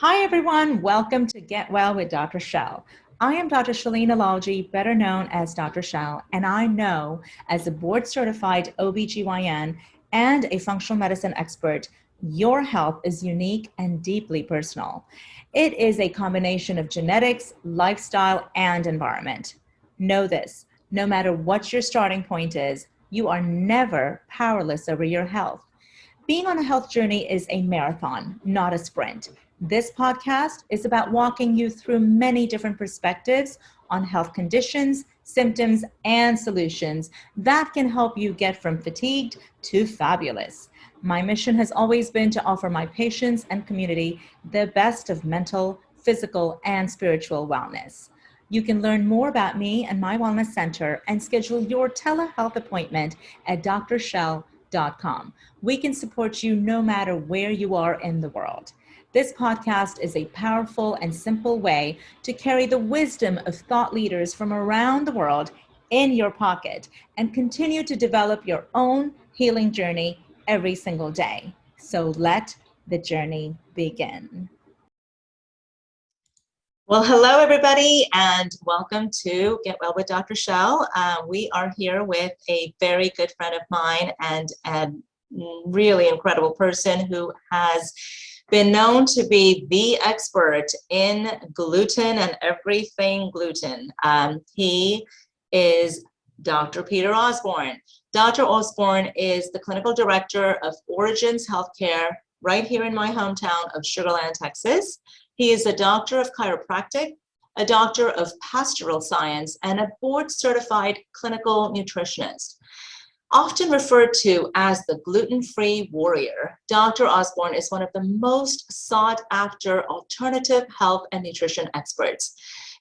Hi, everyone. Welcome to Get Well with Dr. Shel. I am Dr. Shalene Alalji, better known as Dr. Shel, and I know as a board-certified OBGYN and a functional medicine expert, your health is unique and deeply personal. It is a combination of genetics, lifestyle, and environment. Know this, no matter what your starting point is, you are never powerless over your health. Being on a health journey is a marathon, not a sprint. This podcast is about walking you through many different perspectives on health conditions, symptoms, and solutions that can help you get from fatigued to fabulous. My mission has always been to offer my patients and community the best of mental, physical, and spiritual wellness. You can learn more about me and my wellness center and schedule your telehealth appointment at drshell.com. We can support you no matter where you are in the world. This podcast is a powerful and simple way to carry the wisdom of thought leaders from around the world in your pocket and continue to develop your own healing journey every single day. So let the journey begin. Well, hello, everybody, and welcome to Get Well with Dr. Shel. We are here with a very good friend of mine and a really incredible person who has been known to be the expert in gluten and everything gluten. He is Dr. Peter Osborne. Dr. Osborne is the clinical director of Origins Healthcare right here in my hometown of Sugar Land, Texas. He is a doctor of chiropractic, a doctor of pastoral science, and a board-certified clinical nutritionist. Often referred to as the Gluten-Free Warrior, Dr. Osborne is one of the most sought-after alternative health and nutrition experts.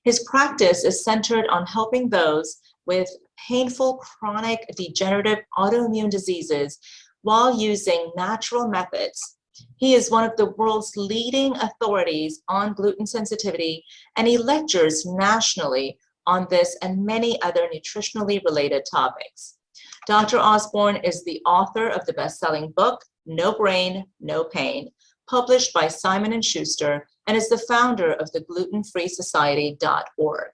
His practice is centered on helping those with painful, chronic, degenerative autoimmune diseases while using natural methods. He is one of the world's leading authorities on gluten sensitivity, and he lectures nationally on this and many other nutritionally related topics. Dr. Osborne is the author of the best-selling book, No Brain, No Pain, published by Simon & Schuster, and is the founder of the glutenfreesociety.org.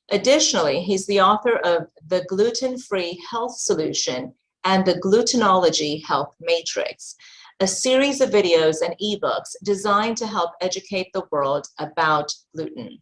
Additionally, he's the author of The Gluten-Free Health Solution and the Glutenology Health Matrix, a series of videos and ebooks designed to help educate the world about gluten.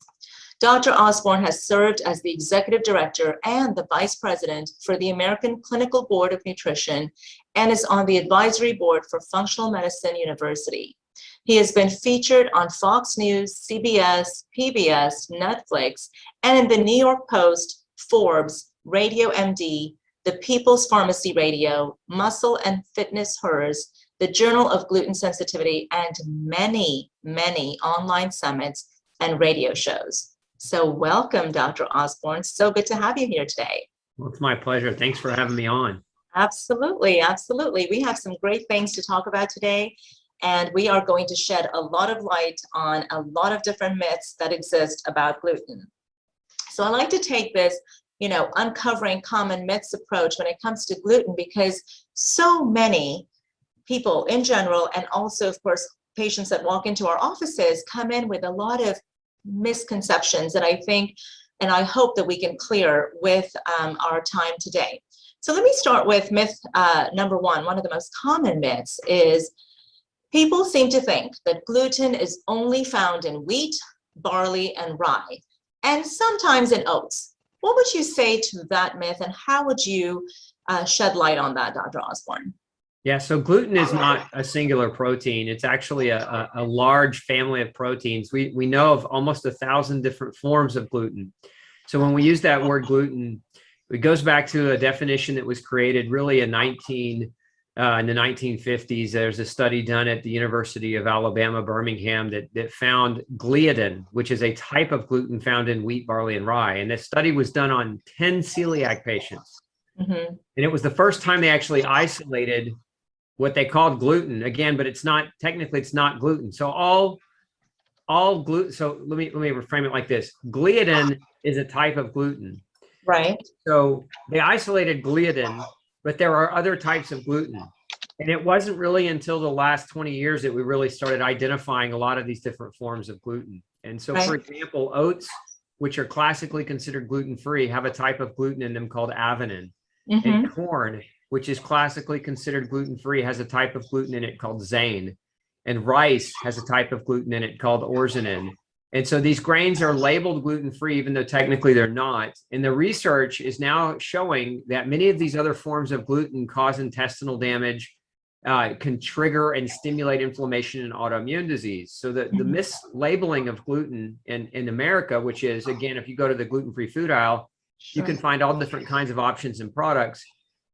Dr. Osborne has served as the executive director and the vice president for the American Clinical Board of Nutrition and is on the advisory board for Functional Medicine University. He has been featured on Fox News, CBS, PBS, Netflix, and in the New York Post, Forbes, Radio MD, the People's Pharmacy Radio, Muscle and Fitness Hers, the Journal of Gluten Sensitivity, and many, many online summits and radio shows. So welcome, Dr. Osborne. So good to have you here today. Well, it's my pleasure. Thanks for having me on. Absolutely, absolutely. We have some great things to talk about today, and we are going to shed a lot of light on a lot of different myths that exist about gluten. So I like to take this, uncovering common myths approach when it comes to gluten, because so many people in general, and also, of course, patients that walk into our offices come in with a lot of misconceptions that I think and I hope that we can clear with our time today. So let me start with myth number one. One of the most common myths is people seem to think that gluten is only found in wheat, barley, and rye, and sometimes in oats. What would you say to that myth, and how would you shed light on that, Dr. Osborne? Yeah, so gluten is not a singular protein. It's actually a large family of proteins. We know of almost 1,000 different forms of gluten. So when we use that word gluten, it goes back to a definition that was created really in the 1950s. There's a study done at the University of Alabama, Birmingham, that found gliadin, which is a type of gluten found in wheat, barley, and rye. And this study was done on 10 celiac patients. Mm-hmm. And it was the first time they actually isolated what they called gluten again, but it's not gluten. So all gluten. So let me reframe it like this. Gliadin is a type of gluten. Right. So they isolated gliadin, but there are other types of gluten. And it wasn't really until the last 20 years that we really started identifying a lot of these different forms of gluten. And so, for example, oats, which are classically considered gluten-free, have a type of gluten in them called avenin. And corn, which is classically considered gluten-free, has a type of gluten in it called zein. And rice has a type of gluten in it called orzonin. And so these grains are labeled gluten-free, even though technically they're not. And the research is now showing that many of these other forms of gluten cause intestinal damage, can trigger and stimulate inflammation and autoimmune disease. So the mislabeling of gluten in America, which is, again, if you go to the gluten-free food aisle, you can find all different kinds of options and products,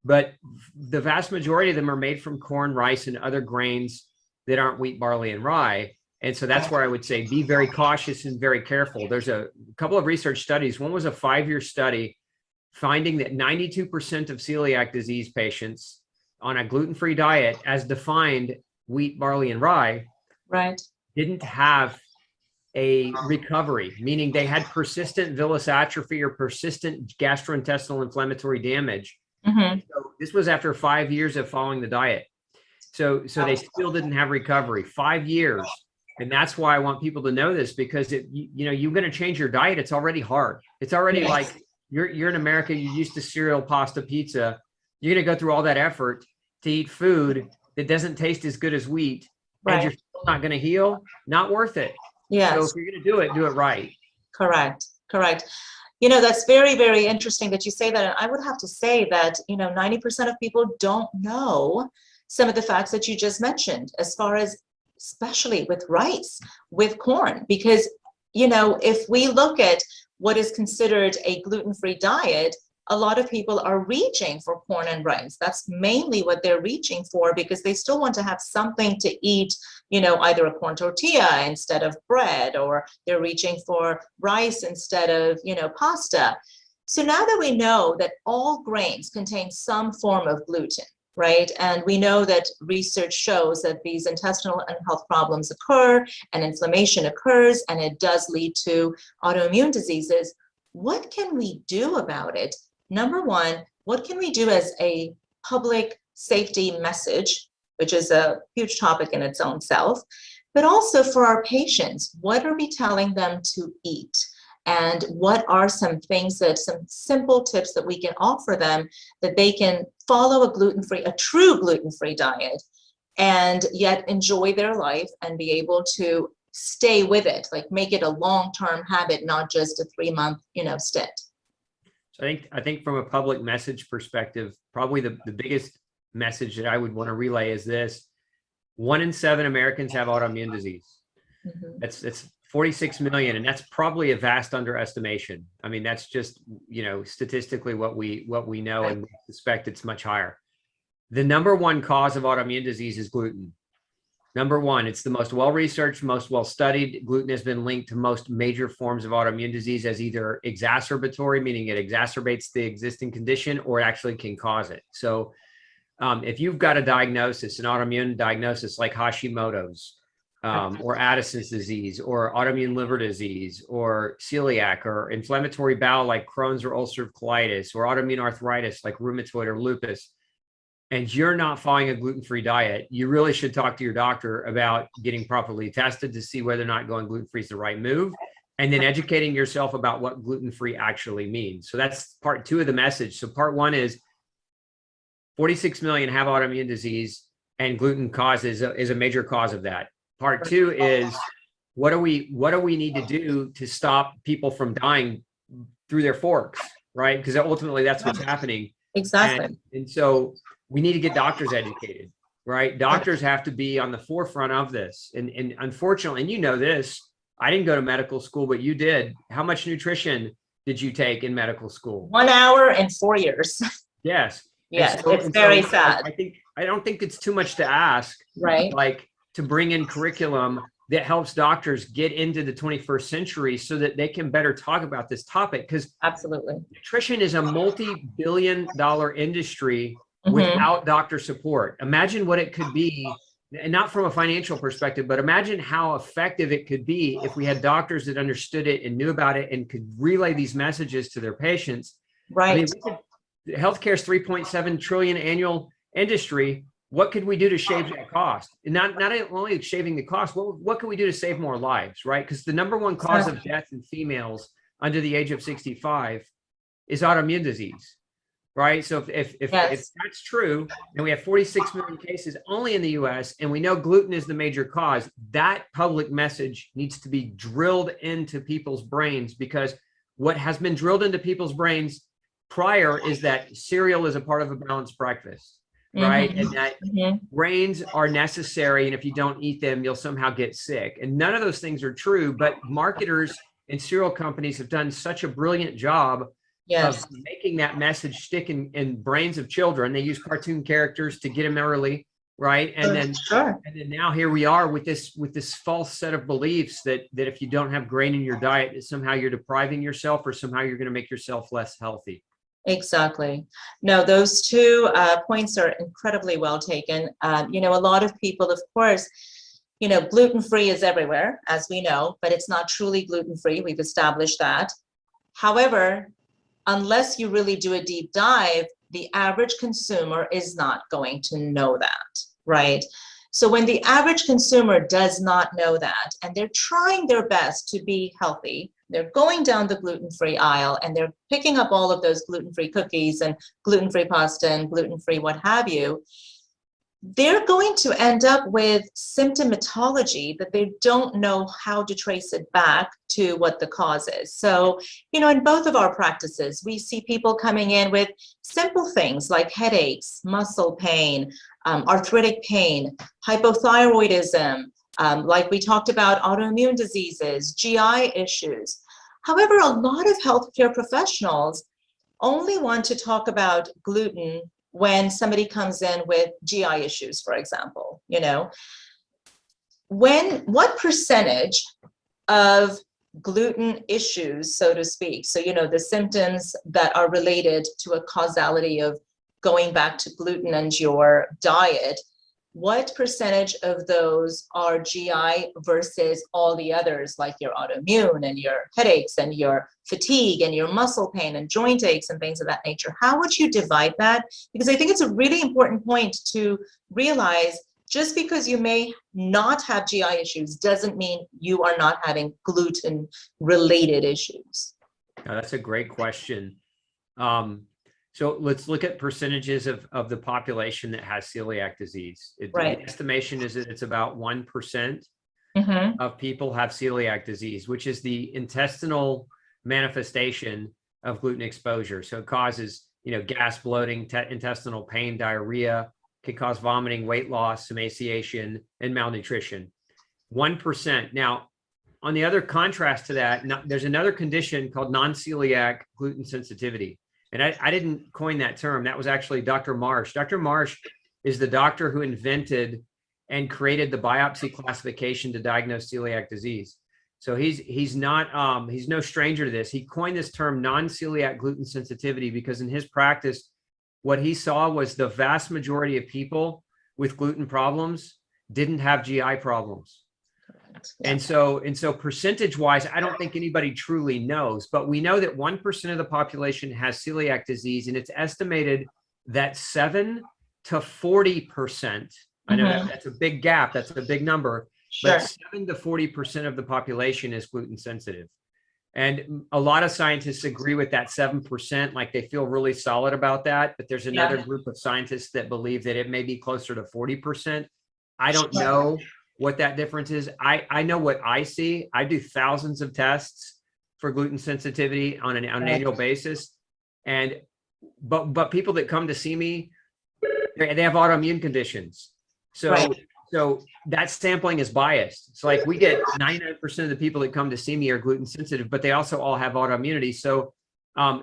but the vast majority of them are made from corn, rice, and other grains that aren't wheat, barley, and rye. And so that's where I would say be very cautious and very careful. There's a couple of research studies. One was a 5-year study finding that 92% of celiac disease patients on a gluten-free diet, as defined wheat, barley, and rye, didn't have a recovery, meaning they had persistent villus atrophy or persistent gastrointestinal inflammatory damage. So this was after 5 years of following the diet. So they still didn't have recovery. 5 years. And that's why I want people to know this, because you're going to change your diet. It's already hard. It's already like you're in America, you're used to cereal, pasta, pizza. You're going to go through all that effort to eat food that doesn't taste as good as wheat, and you're still not going to heal. Not worth it. So if you're going to do it right. Correct. That's very, very interesting that you say that. And I would have to say that, 90% of people don't know some of the facts that you just mentioned, as far as, especially with rice, with corn, because, if we look at what is considered a gluten-free diet, a lot of people are reaching for corn and rice. That's mainly what they're reaching for, because they still want to have something to eat, either a corn tortilla instead of bread, or they're reaching for rice instead of, pasta. So now that we know that all grains contain some form of gluten, right? And we know that research shows that these intestinal and health problems occur, and inflammation occurs, and it does lead to autoimmune diseases. What can we do about it? Number one, what can we do as a public safety message, which is a huge topic in its own self, but also for our patients? What are we telling them to eat? And what are some simple tips that we can offer them that they can follow a true gluten-free diet, and yet enjoy their life and be able to stay with it, like make it a long-term habit, not just a 3-month, stint. So I think from a public message perspective, probably the biggest message that I would want to relay is this: 1 in 7 Americans have autoimmune disease. That's 46 million, and that's probably a vast underestimation. I mean, that's just, statistically what we know, and we suspect it's much higher. The number one cause of autoimmune disease is gluten. Number one, it's the most well-researched, most well-studied. Gluten has been linked to most major forms of autoimmune disease as either exacerbatory, meaning it exacerbates the existing condition, or it actually can cause it. So if you've got a diagnosis, an autoimmune diagnosis like Hashimoto's, or Addison's disease, or autoimmune liver disease, or celiac, or inflammatory bowel like Crohn's or ulcerative colitis, or autoimmune arthritis like rheumatoid or lupus, and you're not following a gluten-free diet, you really should talk to your doctor about getting properly tested to see whether or not going gluten-free is the right move, and then educating yourself about what gluten-free actually means. So that's part 2 of the message. So part 1 is 46 million have autoimmune disease, and gluten is a major cause of that. Part 2 is what do we need to do to stop people from dying through their forks, right? Because ultimately that's what's happening. Exactly. And so we need to get doctors educated, right? Doctors have to be on the forefront of this. And unfortunately, and you know this, I didn't go to medical school, but you did. How much nutrition did you take in medical school? 1 hour and 4 years. Yes. Yes, it's very sad. I don't think it's too much to ask, right? Like to bring in curriculum that helps doctors get into the 21st century so that they can better talk about this topic. Because absolutely, nutrition is a multi-billion-dollar industry without doctor support. Imagine what it could be, and not from a financial perspective, but imagine how effective it could be if we had doctors that understood it and knew about it and could relay these messages to their patients. Right. I mean, healthcare is $3.7 trillion annual industry. what could we do to shave that cost? And not only shaving the cost, what can we do to save more lives, right? Because the number one cause of death in females under the age of 65 is autoimmune disease, right? So if that's true, and we have 46 million cases only in the US, and we know gluten is the major cause, that public message needs to be drilled into people's brains, because what has been drilled into people's brains prior is that cereal is a part of a balanced breakfast, right? And that grains are necessary, and if you don't eat them, you'll somehow get sick. And none of those things are true, but marketers and cereal companies have done such a brilliant job of making that message stick in brains of children. They use cartoon characters to get them early, right? And then now here we are with this false set of beliefs that if you don't have grain in your diet, that somehow you're depriving yourself, or somehow you're going to make yourself less healthy. Exactly. No, those two points are incredibly well taken. A lot of people, of course, gluten-free is everywhere, as we know, but it's not truly gluten-free. We've established that. However, unless you really do a deep dive, the average consumer is not going to know that, right? So when the average consumer does not know that, and they're trying their best to be healthy, they're going down the gluten-free aisle and they're picking up all of those gluten-free cookies and gluten-free pasta and gluten-free what have you, they're going to end up with symptomatology that they don't know how to trace it back to what the cause is. So, in both of our practices, we see people coming in with simple things like headaches, muscle pain, arthritic pain, hypothyroidism, like we talked about, autoimmune diseases, GI issues. However, a lot of healthcare professionals only want to talk about gluten when somebody comes in with GI issues, for example. What percentage of gluten issues, so to speak, so the symptoms that are related to a causality of going back to gluten and your diet, what percentage of those are GI versus all the others, like your autoimmune and your headaches and your fatigue and your muscle pain and joint aches and things of that nature? How would you divide that? Because I think it's a really important point to realize, just because you may not have GI issues doesn't mean you are not having gluten-related issues. Now, that's a great question. So let's look at percentages of the population that has celiac disease. The estimation is that it's about 1% of people have celiac disease, which is the intestinal manifestation of gluten exposure. So it causes, gas, bloating, intestinal pain, diarrhea, can cause vomiting, weight loss, emaciation, and malnutrition. 1%. Now, on the other contrast to that, there's another condition called non-celiac gluten sensitivity. And I didn't coin that term. That was actually Dr. Marsh. Dr. Marsh is the doctor who invented and created the biopsy classification to diagnose celiac disease. So he's no stranger to this. He coined this term non-celiac gluten sensitivity because in his practice, what he saw was the vast majority of people with gluten problems didn't have GI problems. And so percentage wise, I don't think anybody truly knows, but we know that 1% of the population has celiac disease, and it's estimated that 7 to 40%, I know that's a big gap, that's a big number, but 7 to 40% of the population is gluten sensitive. And a lot of scientists agree with that 7%, like they feel really solid about that, but there's another group of scientists that believe that it may be closer to 40%. I don't know what that difference is. I know what I see. I do thousands of tests for gluten sensitivity on an annual basis. But people that come to see me, they have autoimmune conditions. So that sampling is biased. It's like we get 99% of the people that come to see me are gluten sensitive, but they also all have autoimmunity. So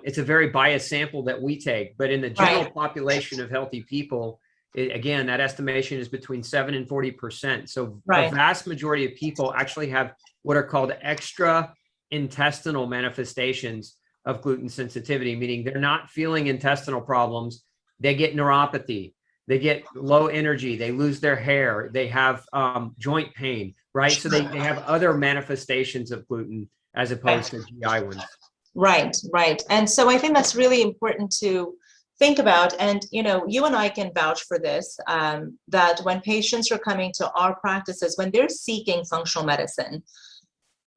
it's a very biased sample that we take. But in the general population of healthy people, again, that estimation is between 7 and 40%. So the vast majority of people actually have what are called extra intestinal manifestations of gluten sensitivity, meaning they're not feeling intestinal problems. They get neuropathy, they get low energy, they lose their hair, they have joint pain, right? So they have other manifestations of gluten as opposed to GI ones. Right. And so I think that's really important to think about, and you and I can vouch for this, that when patients are coming to our practices, when they're seeking functional medicine,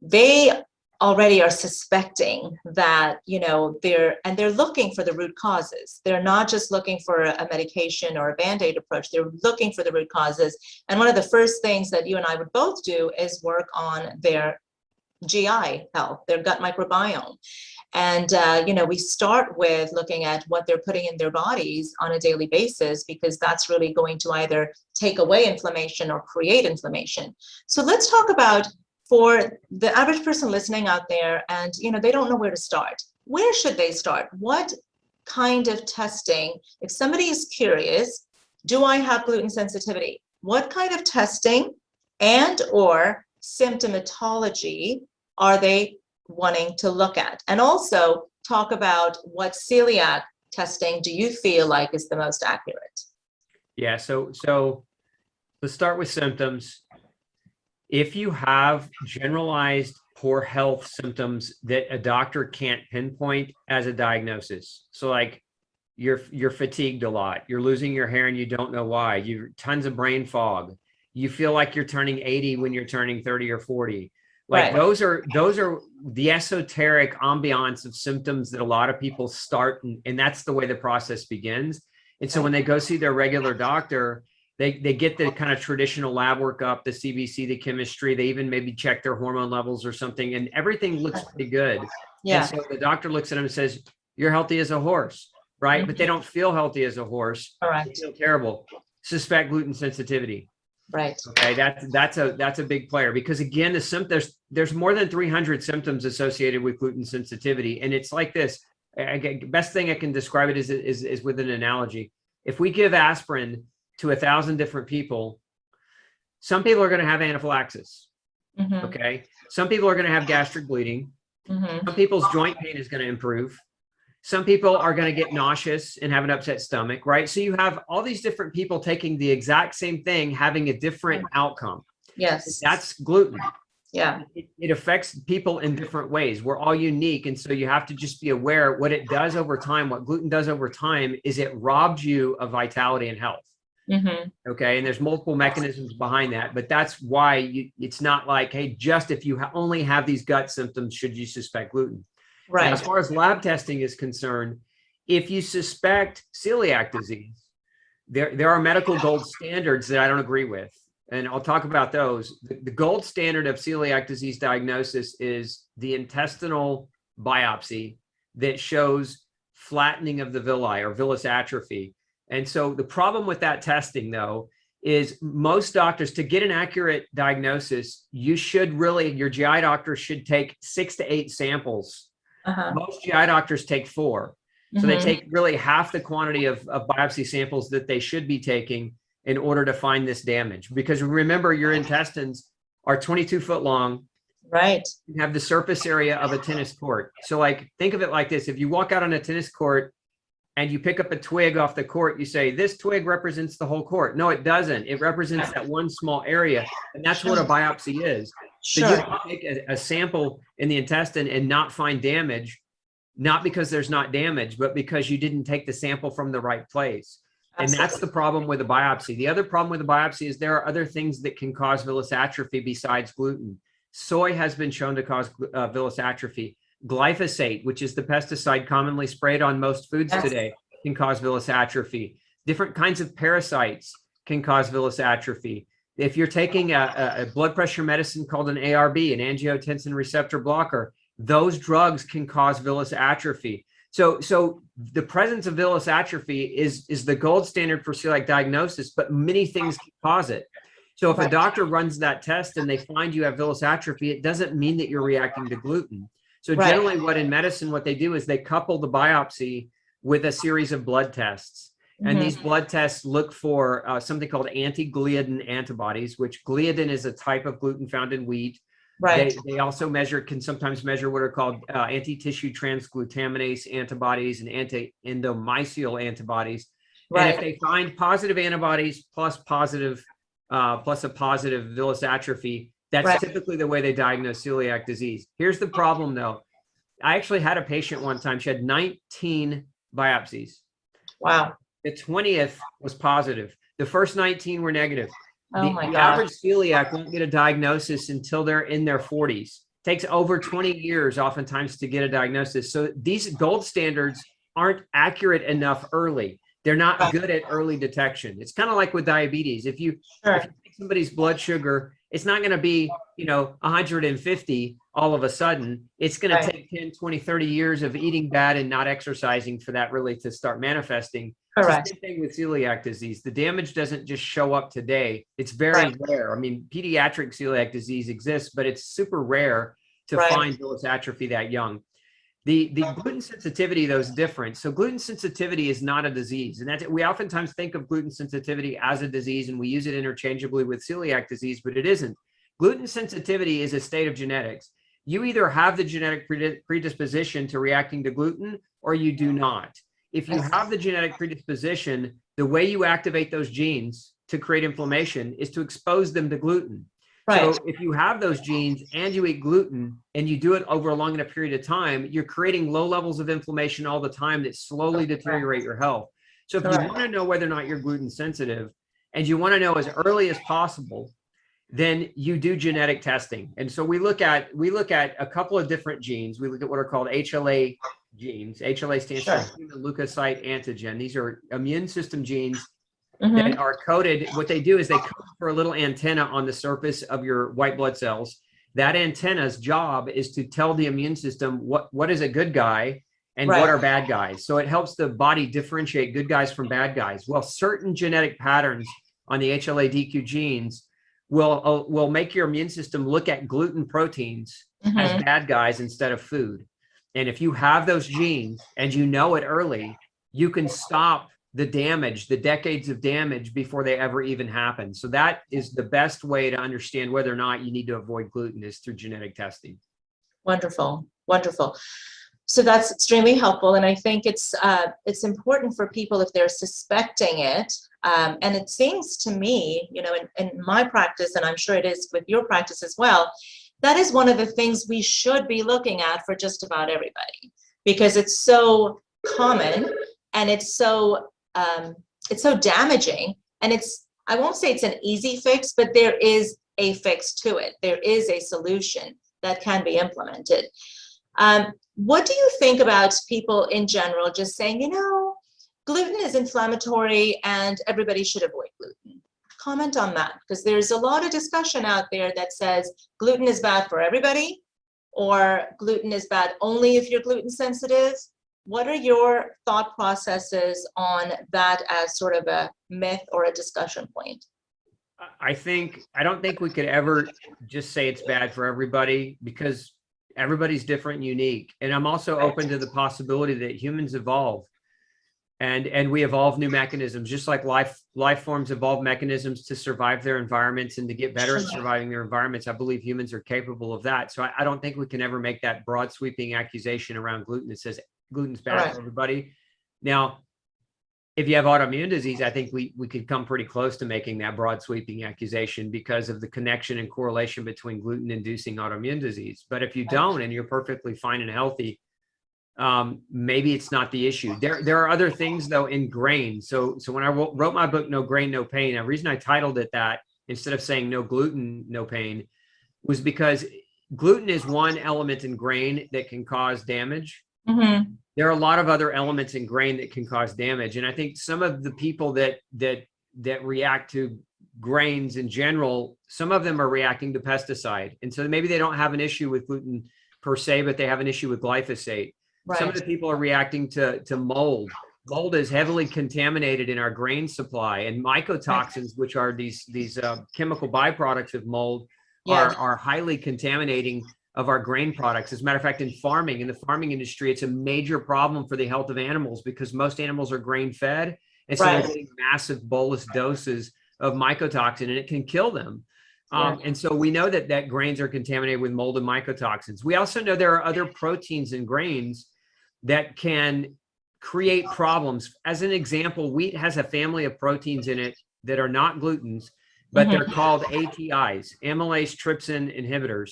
they already are suspecting that they're looking for the root causes. They're not just looking for a medication or a band-aid approach. They're looking for the root causes. And one of the first things that you and I would both do is work on their GI health, their gut microbiome. And we start with looking at what they're putting in their bodies on a daily basis, because that's really going to either take away inflammation or create inflammation. So let's talk about, for the average person listening out there, and they don't know where to start. Where should they start? What kind of testing, if somebody is curious, do I have gluten sensitivity? What kind of testing and or symptomatology are they wanting to look at? And also talk about what celiac testing do you feel like is the most accurate? Yeah, so let's start with symptoms. If you have generalized poor health symptoms that a doctor can't pinpoint as a diagnosis, so like you're fatigued a lot, you're losing your hair and you don't know why, you tons of brain fog, you feel like you're turning 80 when you're turning 30 or 40, like those are the esoteric ambiance of symptoms that a lot of people start, and that's the way the process begins. And so when they go see their regular doctor, they get the kind of traditional lab workup, the CBC, the chemistry, they even maybe check their hormone levels or something, and everything looks pretty good. Yeah. And so the doctor looks at them and says, you're healthy as a horse, right? Mm-hmm. But they don't feel healthy as a horse. Correct. They feel terrible. Suspect gluten sensitivity. Right. Okay. That's a big player, because again, there's more than 300 symptoms associated with gluten sensitivity. And it's like this, best thing I can describe it is with an analogy. If we give aspirin to 1,000 different people, some people are going to have anaphylaxis. Mm-hmm. Okay. Some people are going to have gastric bleeding. Mm-hmm. Some people's joint pain is going to improve. Some people are going to get nauseous and have an upset stomach, right? So you have all these different people taking the exact same thing, having a different outcome. Yes. That's gluten. Yeah. It affects people in different ways. We're all unique. And so you have to just be aware what it does over time. What gluten does over time is it robs you of vitality and health. Mm-hmm. Okay. And there's multiple mechanisms behind that, but that's why it's not like, hey, just if you only have these gut symptoms, should you suspect gluten? Right. Now, as far as lab testing is concerned, if you suspect celiac disease, there are medical gold standards that I don't agree with. And I'll talk about those. The gold standard of celiac disease diagnosis is the intestinal biopsy that shows flattening of the villi or villus atrophy. And so the problem with that testing, though, is most doctors, to get an accurate diagnosis, your GI doctor should take 6 to 8 samples. Uh-huh. Most GI doctors take 4. So mm-hmm. They take really half the quantity of biopsy samples that they should be taking in order to find this damage. Because remember, your intestines are 22 foot long. Right. You have the surface area of a tennis court. So like, think of it like this. If you walk out on a tennis court and you pick up a twig off the court, you say, this twig represents the whole court. No, it doesn't. It represents that one small area. And that's what a biopsy is. So you can take a sample in the intestine and not find damage, not because there's not damage, but because you didn't take the sample from the right place. Absolutely. And that's the problem with a biopsy. The other problem with a biopsy is there are other things that can cause villus atrophy besides gluten. Soy has been shown to cause villus atrophy. Glyphosate, which is the pesticide commonly sprayed on most foods today, can cause villus atrophy. Different kinds of parasites can cause villus atrophy. If you're taking a blood pressure medicine called an ARB, an angiotensin receptor blocker, those drugs can cause villus atrophy. So the presence of villus atrophy is the gold standard for celiac diagnosis, but many things can cause it. So if a doctor runs that test and they find you have villus atrophy, it doesn't mean that you're reacting to gluten. So generally what they do is they couple the biopsy with a series of blood tests. And these blood tests look for something called anti-gliadin antibodies, which gliadin is a type of gluten found in wheat. Right. They also can sometimes measure what are called anti-tissue transglutaminase antibodies and anti-endomysial antibodies. Right. And if they find positive antibodies plus a positive villus atrophy, that's typically the way they diagnose celiac disease. Here's the problem, though. I actually had a patient one time. She had 19 biopsies. Wow. The 20th was positive. The first 19 were negative. Oh my The God. average celiac won't get a diagnosis until they're in their 40s. Takes over 20 years oftentimes to get a diagnosis. So these gold standards aren't accurate enough early. They're not good at early detection. It's kind of like with diabetes. If you take somebody's blood sugar, it's not going to be, 150 all of a sudden. It's going to take 10, 20, 30 years of eating bad and not exercising for that really to start manifesting. Correct. It's the same thing with celiac disease. The damage doesn't just show up today. It's very rare. I mean, pediatric celiac disease exists, but it's super rare to find villus atrophy that young. The gluten sensitivity, though, is different. So gluten sensitivity is not a disease. And that's, we oftentimes think of gluten sensitivity as a disease, and we use it interchangeably with celiac disease, but it isn't. Gluten sensitivity is a state of genetics. You either have the genetic predisposition to reacting to gluten or you do not. If you have the genetic predisposition, the way you activate those genes to create inflammation is to expose them to gluten. So if you have those genes and you eat gluten and you do it over a long enough period of time, you're creating low levels of inflammation all the time that slowly deteriorate your health. So if you want to know whether or not you're gluten sensitive and you want to know as early as possible, then you do genetic testing. And so we look at a couple of different genes. We look at what are called HLA genes. HLA stands for human leukocyte antigen. These are immune system genes that are coded. What they do is they code for a little antenna on the surface of your white blood cells. That antenna's job is to tell the immune system what is a good guy and what are bad guys. So it helps the body differentiate good guys from bad guys. Well, certain genetic patterns on the HLA-DQ genes will make your immune system look at gluten proteins as bad guys instead of food. And if you have those genes and you know it early, you can stop the damage, the decades of damage before they ever even happen. So that is the best way to understand whether or not you need to avoid gluten is through genetic testing. Wonderful, wonderful. So that's extremely helpful. And I think it's important for people if they're suspecting it. And it seems to me, in my practice, and I'm sure it is with your practice as well, that is one of the things we should be looking at for just about everybody, because it's so common and it's so damaging. And I won't say it's an easy fix, but there is a fix to it. There is a solution that can be implemented. What do you think about people in general just saying, gluten is inflammatory and everybody should avoid gluten? Comment on that, because there's a lot of discussion out there that says gluten is bad for everybody, or gluten is bad only if you're gluten sensitive. What are your thought processes on that as sort of a myth or a discussion point? I don't think we could ever just say it's bad for everybody, because everybody's different and unique. And I'm also open to the possibility that humans evolve and we evolve new mechanisms, just like life forms evolve mechanisms to survive their environments and to get better at surviving their environments. I believe humans are capable of that. So I don't think we can ever make that broad sweeping accusation around gluten that says gluten's bad for everybody. Now, if you have autoimmune disease, I think we could come pretty close to making that broad sweeping accusation because of the connection and correlation between gluten inducing autoimmune disease. But if you don't and you're perfectly fine and healthy, maybe it's not the issue. There are other things though in grain. So when I wrote my book, No Grain, No Pain, the reason I titled it that instead of saying no gluten, no pain was because gluten is one element in grain that can cause damage. There are a lot of other elements in grain that can cause damage. And I think some of the people that react to grains in general, some of them are reacting to pesticide. And so maybe they don't have an issue with gluten per se, but they have an issue with glyphosate. Some of the people are reacting to mold. Mold is heavily contaminated in our grain supply, and mycotoxins, which are these chemical byproducts of mold, are highly contaminating of our grain products. As a matter of fact, in the farming industry, it's a major problem for the health of animals because most animals are grain fed. And so they're getting massive bolus doses of mycotoxin and it can kill them. And so we know that grains are contaminated with mold and mycotoxins. We also know there are other proteins in grains that can create problems. As an example, wheat has a family of proteins in it that are not glutens, but they're called ATIs, amylase trypsin inhibitors.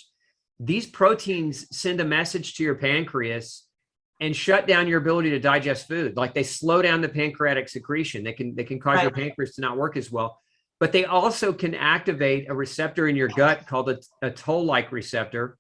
These proteins send a message to your pancreas and shut down your ability to digest food. Like they slow down the pancreatic secretion. They can cause your pancreas to not work as well. But they also can activate a receptor in your gut called a toll-like receptor,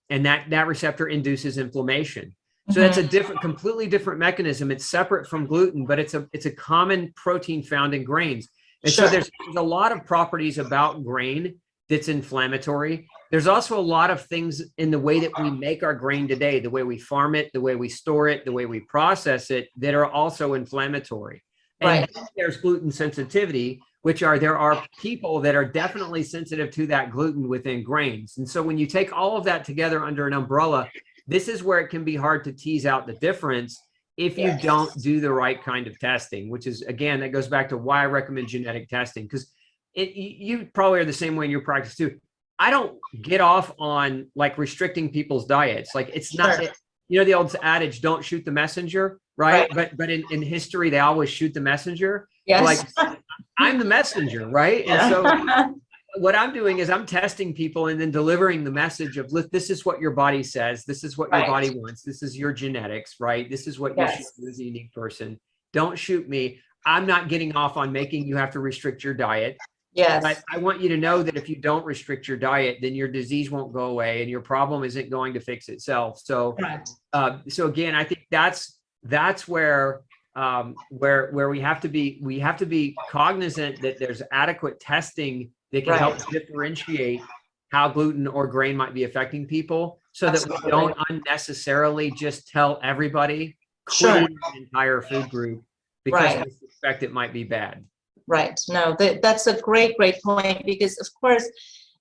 and that receptor induces inflammation. So that's a completely different mechanism. It's separate from gluten, but it's a common protein found in grains. And so there's a lot of properties about grain that's inflammatory. There's also a lot of things in the way that we make our grain today, the way we farm it, the way we store it, the way we process it, that are also inflammatory. And there's gluten sensitivity, there are people that are definitely sensitive to that gluten within grains. And so when you take all of that together under an umbrella, this is where it can be hard to tease out the difference if you don't do the right kind of testing, which is, again, that goes back to why I recommend genetic testing, because you probably are the same way in your practice too. I don't get off on like restricting people's diets. Like it's not, the old adage, don't shoot the messenger, right? But in history, they always shoot the messenger. Yes. Like I'm the messenger, right? And so what I'm doing is I'm testing people and then delivering the message of, look, this is what your body says. This is what your body wants. This is your genetics, right? This is what you should do as a unique person. Don't shoot me. I'm not getting off on making you have to restrict your diet. Yes. But I want you to know that if you don't restrict your diet, then your disease won't go away and your problem isn't going to fix itself. So, so again, I think that's where we have to be cognizant that there's adequate testing that can help differentiate how gluten or grain might be affecting people, so that we don't unnecessarily just tell everybody clean the entire food group because we suspect it might be bad. Right. No, that's a great point, because of course,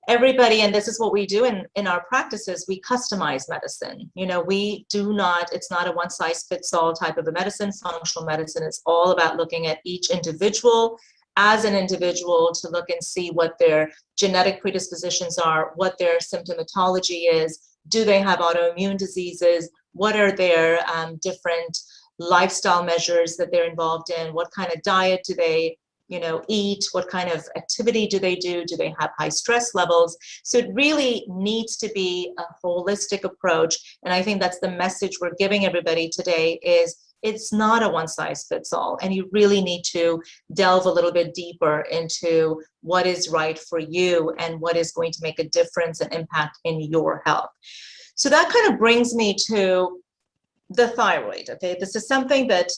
everybody, and this is what we do in our practices, we customize medicine. It's not a one size fits all type of a medicine. Functional medicine is all about looking at each individual as an individual to look and see what their genetic predispositions are, what their symptomatology is. Do they have autoimmune diseases? What are their different lifestyle measures that they're involved in? What kind of diet do they eat? What kind of activity do they do? Do they have high stress levels? So it really needs to be a holistic approach. And I think that's the message we're giving everybody today, is it's not a one size fits all. And you really need to delve a little bit deeper into what is right for you and what is going to make a difference and impact in your health. So that kind of brings me to the thyroid. Okay, this is something that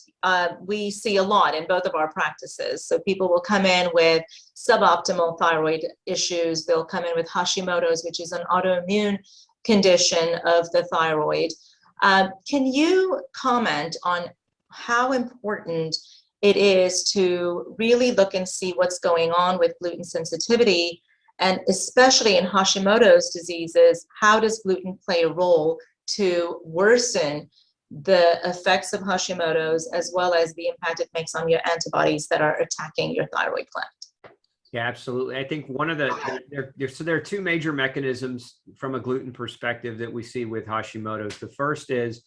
we see a lot in both of our practices. So people will come in with suboptimal thyroid issues. They'll come in with Hashimoto's, which is an autoimmune condition of the thyroid. Can you comment on how important it is to really look and see what's going on with gluten sensitivity, and especially in Hashimoto's diseases, how does gluten play a role to worsen the effects of Hashimoto's, as well as the impact it makes on your antibodies that are attacking your thyroid gland? Yeah, absolutely. I think one of there are two major mechanisms from a gluten perspective that we see with Hashimoto's. The first is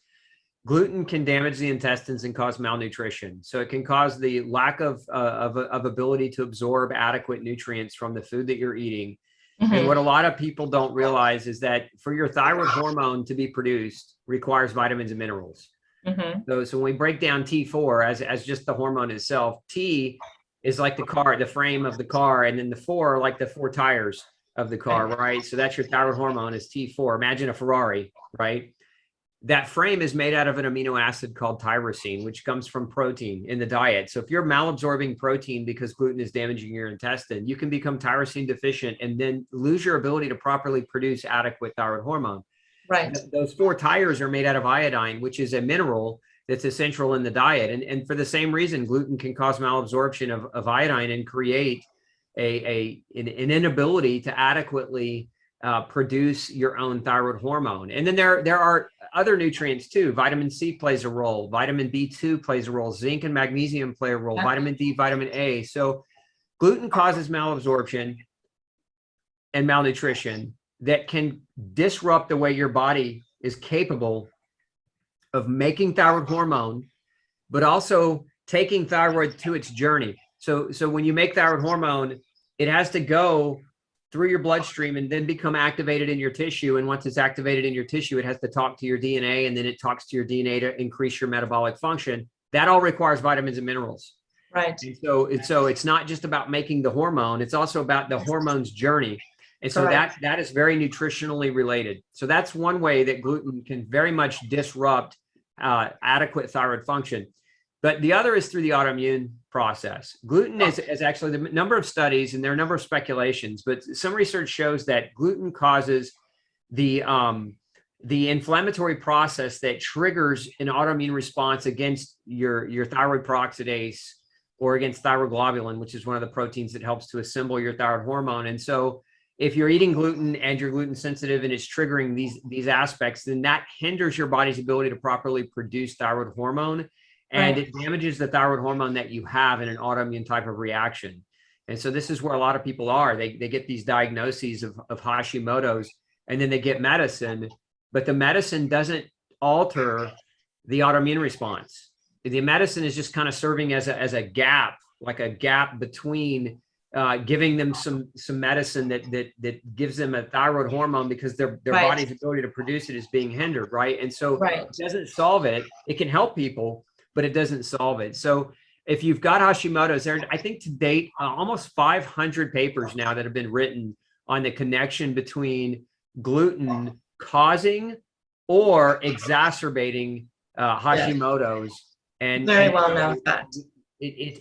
gluten can damage the intestines and cause malnutrition. So it can cause the lack of ability to absorb adequate nutrients from the food that you're eating. And what a lot of people don't realize is that for your thyroid hormone to be produced requires vitamins and minerals. So when we break down T4 as just the hormone itself, T is like the frame of the car, and then the 4 are like the 4 tires of the car, right? So that's your thyroid hormone is T4. Imagine a Ferrari, right? That frame is made out of an amino acid called tyrosine, which comes from protein in the diet. So if you're malabsorbing protein because gluten is damaging your intestine, you can become tyrosine deficient and then lose your ability to properly produce adequate thyroid hormone. Right. Those 4 tires are made out of iodine, which is a mineral that's essential in the diet. And for the same reason, gluten can cause malabsorption of iodine and create an inability to adequately produce your own thyroid hormone. And then there are other nutrients too. Vitamin C plays a role. Vitamin B2 plays a role. Zinc and magnesium play a role. Vitamin D, vitamin A. So gluten causes malabsorption and malnutrition that can disrupt the way your body is capable of making thyroid hormone, but also taking thyroid to its journey. So when you make thyroid hormone, it has to go through your bloodstream and then become activated in your tissue. And once it's activated in your tissue, it has to talk to your DNA, and then it talks to your DNA to increase your metabolic function. That all requires vitamins and minerals. Right. And so it's not just about making the hormone, it's also about the hormone's journey. And so that is very nutritionally related. So that's one way that gluten can very much disrupt adequate thyroid function. But the other is through the autoimmune process. Gluten is actually, the number of studies, and there are a number of speculations, but some research shows that gluten causes the inflammatory process that triggers an autoimmune response against your thyroid peroxidase or against thyroglobulin, which is one of the proteins that helps to assemble your thyroid hormone. And so if you're eating gluten and you're gluten sensitive and it's triggering these aspects, then that hinders your body's ability to properly produce thyroid hormone. And it damages the thyroid hormone that you have in an autoimmune type of reaction. And so this is where a lot of people are. They get these diagnoses of Hashimoto's, and then they get medicine, but the medicine doesn't alter the autoimmune response. The medicine is just kind of serving as a gap, like a gap between giving them some medicine that gives them a thyroid hormone, because their body's ability to produce it is being hindered, right? And so it doesn't solve it. It can help people, but it doesn't solve it. So if you've got Hashimoto's, there, I think to date, almost 500 papers now that have been written on the connection between gluten causing or exacerbating Hashimoto's. And very well known fact.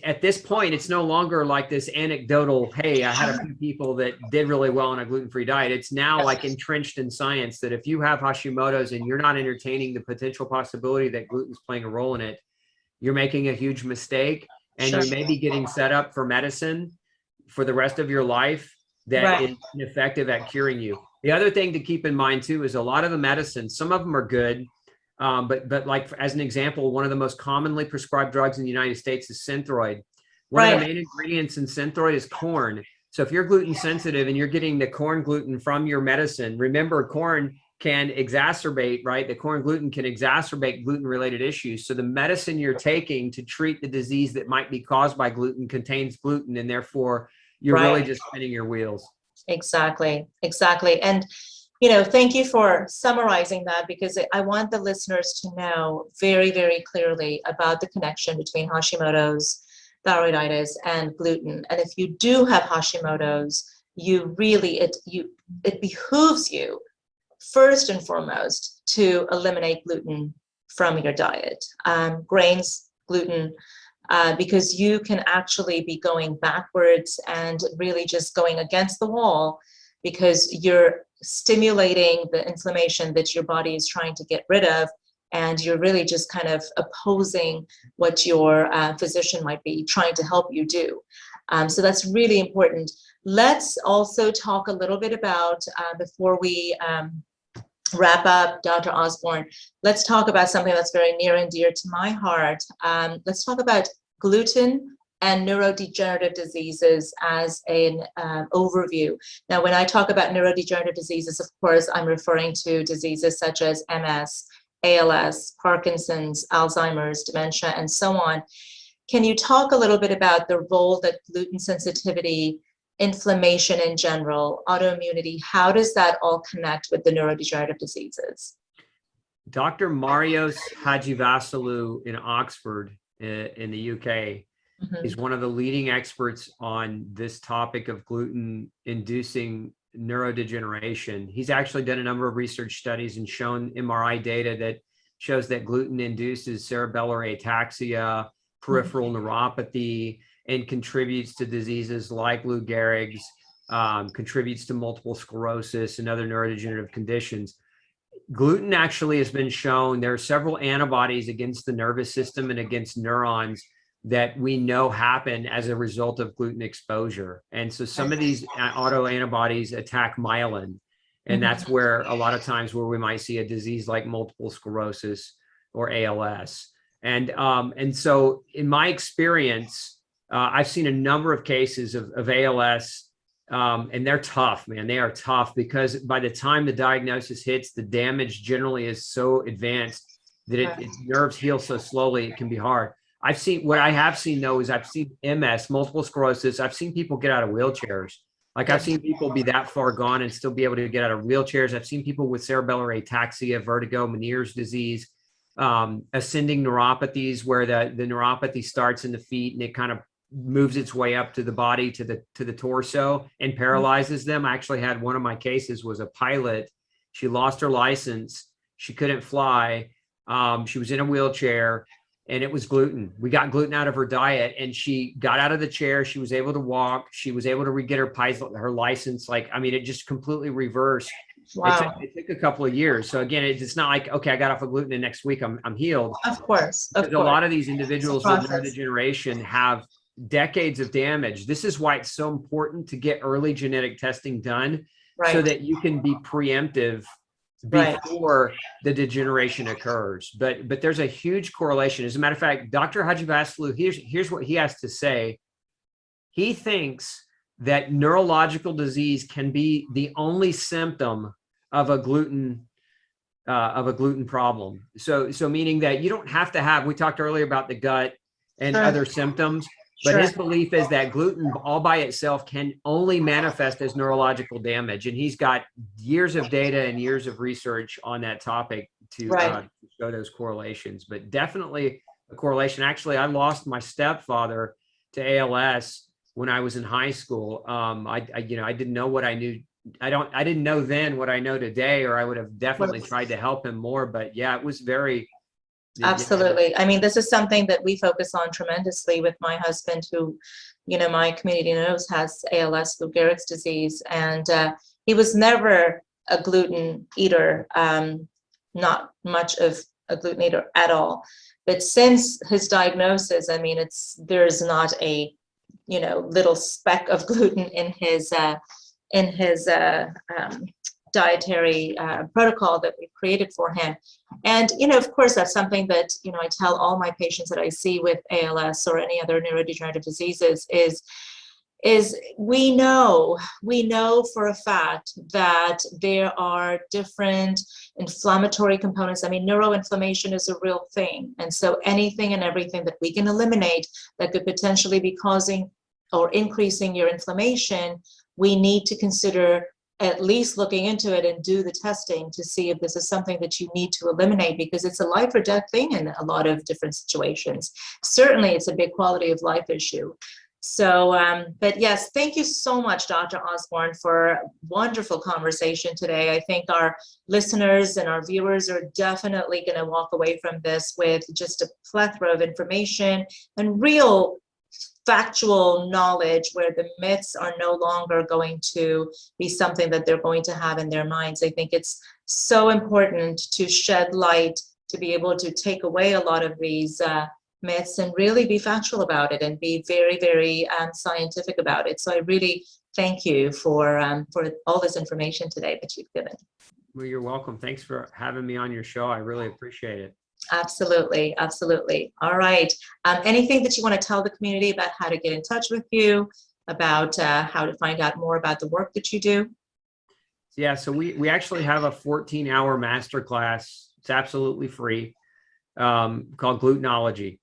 At this point, it's no longer like this anecdotal, hey, I had a few people that did really well on a gluten-free diet. It's now like entrenched in science that if you have Hashimoto's and you're not entertaining the potential possibility that gluten's playing a role in it, you're making a huge mistake, and you may be getting set up for medicine for the rest of your life that is ineffective at curing you. The other thing to keep in mind too is a lot of the medicines, some of them are good, but like as an example, one of the most commonly prescribed drugs in the United States is Synthroid. One of the main ingredients in Synthroid is corn. So if you're gluten sensitive and you're getting the corn gluten from your medicine, remember corn can exacerbate, right? The corn gluten can exacerbate gluten-related issues. So the medicine you're taking to treat the disease that might be caused by gluten contains gluten, and therefore you're really just spinning your wheels. Exactly. And, thank you for summarizing that, because I want the listeners to know very, very clearly about the connection between Hashimoto's, thyroiditis, and gluten. And if you do have Hashimoto's, you really, it behooves you first and foremost to eliminate gluten from your diet, grains, gluten, because you can actually be going backwards and really just going against the wall, because you're stimulating the inflammation that your body is trying to get rid of, and you're really just kind of opposing what your physician might be trying to help you do. So that's really important. Let's also talk a little bit about, before we wrap up, Dr. Osborne, let's talk about something that's very near and dear to my heart. Let's talk about gluten and neurodegenerative diseases as an overview. Now, when I talk about neurodegenerative diseases, of course, I'm referring to diseases such as MS, ALS, Parkinson's, Alzheimer's, dementia, and so on. Can you talk a little bit about the role that gluten sensitivity, inflammation in general, autoimmunity, how does that all connect with the neurodegenerative diseases? Dr. Marios Hadjivassiliou in Oxford, in the UK, is one of the leading experts on this topic of gluten-inducing neurodegeneration. He's actually done a number of research studies and shown MRI data that shows that gluten induces cerebellar ataxia, peripheral neuropathy, and contributes to diseases like Lou Gehrig's, contributes to multiple sclerosis and other neurodegenerative conditions. Gluten actually has been shown, there are several antibodies against the nervous system and against neurons that we know happen as a result of gluten exposure. And so some of these autoantibodies attack myelin. And that's where a lot of times where we might see a disease like multiple sclerosis or ALS. And so in my experience, I've seen a number of cases of ALS, and they're tough, man. They are tough because by the time the diagnosis hits, the damage generally is so advanced that its nerves heal so slowly, it can be hard. What I have seen though, is I've seen MS, multiple sclerosis. I've seen people get out of wheelchairs Like I've seen people be that far gone and still be able to get out of wheelchairs. I've seen people with cerebellar ataxia, vertigo, Meniere's disease, ascending neuropathies, where the neuropathy starts in the feet and it kind of moves its way up to the body, to the torso, and paralyzes them. I actually had one of my cases was a pilot. She lost her license. She couldn't fly. She was in a wheelchair, and it was gluten. We got gluten out of her diet, and she got out of the chair. She was able to walk. She was able to re-get her license. Like, I mean, it just completely reversed. Wow. It took a couple of years. So again, it's not like, okay, I got off of gluten and next week I'm healed. Of course. Because a lot of these individuals with neurodegeneration have decades of damage. This is why it's so important to get early genetic testing done, so that you can be preemptive before the degeneration occurs. But there's a huge correlation. As a matter of fact, Dr. Hajivaslu, here's what he has to say. He thinks that neurological disease can be the only symptom of a gluten problem. So meaning that you don't have to have, we talked earlier about the gut and other symptoms, but his belief is that gluten all by itself can only manifest as neurological damage. And he's got years of data and years of research on that topic to show those correlations, but definitely a correlation. Actually, I lost my stepfather to ALS when I was in high school. I didn't know what I knew. I didn't know then what I know today, or I would have definitely tried to help him more. But yeah, it was very. Absolutely. I mean, this is something that we focus on tremendously with my husband, who, my community knows has ALS, Lou Gehrig's disease. And he was never a gluten eater, not much of a gluten eater at all. But since his diagnosis, I mean, there's not a, little speck of gluten in his dietary protocol that we've created for him. And, of course, that's something that, I tell all my patients that I see with ALS or any other neurodegenerative diseases is we know for a fact that there are different inflammatory components. I mean, neuroinflammation is a real thing. And so anything and everything that we can eliminate that could potentially be causing or increasing your inflammation, we need to consider at least looking into it and do the testing to see if this is something that you need to eliminate, because it's a life or death thing in a lot of different situations. Certainly, it's a big quality of life issue. So, but yes, thank you so much, Dr. Osborne, for a wonderful conversation today. I think our listeners and our viewers are definitely going to walk away from this with just a plethora of information and real factual knowledge, where the myths are no longer going to be something that they're going to have in their minds. I think it's so important to shed light, to be able to take away a lot of these myths and really be factual about it and be very, very scientific about it. So I really thank you for all this information today that you've given. Well, you're welcome. Thanks for having me on your show. I really appreciate it. Absolutely. Absolutely. All right. Anything that you want to tell the community about how to get in touch with you, about how to find out more about the work that you do? Yeah, so we actually have a 14-hour masterclass. It's absolutely free, called Gluten-ology.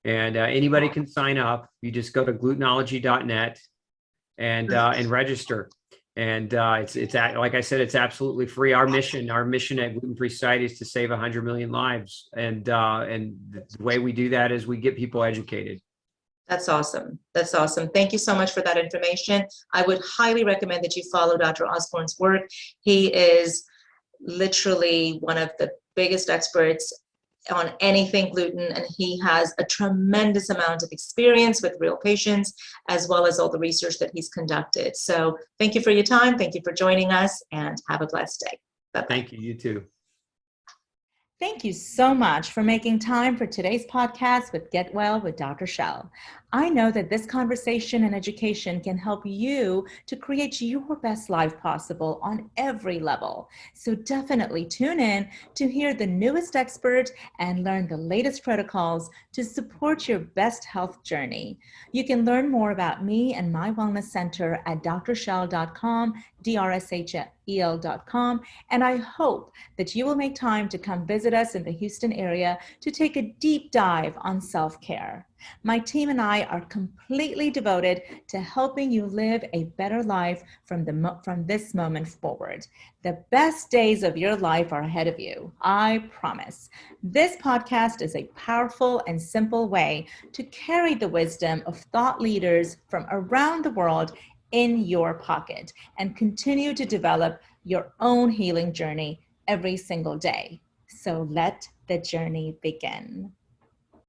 And anybody can sign up. You just go to gluten-ology.net and register. And like I said, it's absolutely free. Our mission at Gluten-Free Society is to save 100 million lives. And the way we do that is we get people educated. That's awesome. That's awesome. Thank you so much for that information. I would highly recommend that you follow Dr. Osborne's work. He is literally one of the biggest experts on anything gluten, and he has a tremendous amount of experience with real patients, as well as all the research that he's conducted. So thank you for your time. Thank you for joining us, and have a blessed day. Bye-bye. Thank you. You too. Thank you so much for making time for today's podcast with Get Well with Dr. Shel. I know that this conversation and education can help you to create your best life possible on every level. So definitely tune in to hear the newest expert and learn the latest protocols to support your best health journey. You can learn more about me and my wellness center at drshel.com, drshel.com, and I hope that you will make time to come visit us in the Houston area to take a deep dive on self-care. My team and I are completely devoted to helping you live a better life from this moment forward. The best days of your life are ahead of you, I promise. This podcast is a powerful and simple way to carry the wisdom of thought leaders from around the world in your pocket and continue to develop your own healing journey every single day. So let the journey begin.